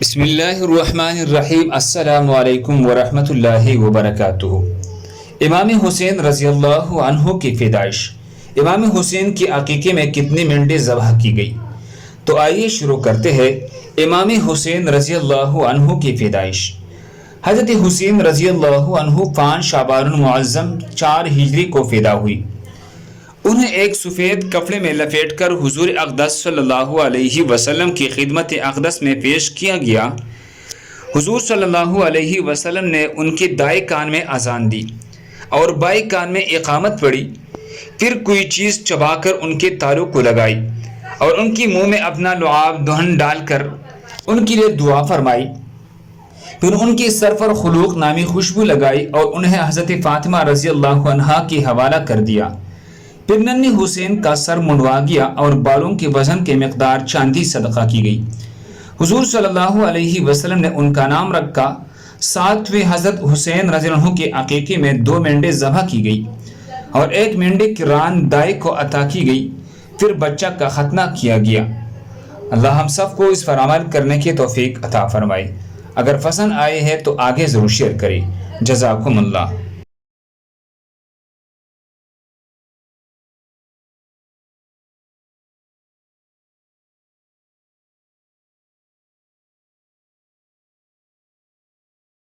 بسم اللہ الرحمن الرحیم، السلام علیکم ورحمۃ اللہ وبرکاتہ۔ امام حسین رضی اللہ عنہ کی پیدائش۔ امام حسین کی عقیقے میں کتنی مینڈیں ذبح کی گئی؟ تو آئیے شروع کرتے ہیں۔ امام حسین رضی اللہ عنہ کی پیدائش۔ حضرت حسین رضی اللہ عنہ 5 شعبان المعظم 4 ہجری کو پیدا ہوئی۔ انہیں ایک سفید کپڑے میں لپیٹ کر حضور اقدس صلی اللہ علیہ وسلم کی خدمت اقدس میں پیش کیا گیا۔ حضور صلی اللہ علیہ وسلم نے ان کے دائیں کان میں اذان دی اور بائیں کان میں اقامت پڑھی، پھر کوئی چیز چبا کر ان کے تالوں کو لگائی اور ان کے منہ میں اپنا لعاب دہن ڈال کر ان کے لیے دعا فرمائی، پھر ان کے سر پر خلوق نامی خوشبو لگائی اور انہیں حضرت فاطمہ رضی اللہ عنہا کی حوالہ کر دیا۔ پھر ننھے حسین کا سر منڈوا گیا اور بالوں کے وزن کے مقدار چاندی صدقہ کی گئی۔ حضور صلی اللہ علیہ وسلم نے ان کا نام رکھا۔ 7ویں حضرت حسین رضی اللہ عنہ کے عقیقے میں 2 مینڈیں ذبح کی گئی اور 1 مینڈے کی ران دائیں کو عطا کی گئی، پھر بچہ کا ختنہ کیا گیا۔ اللہ ہم سب کو اس پر عمل کرنے کی توفیق عطا فرمائے۔ اگر پسند آئے ہے تو آگے ضرور شیئر کریں۔ جزاکم اللہ۔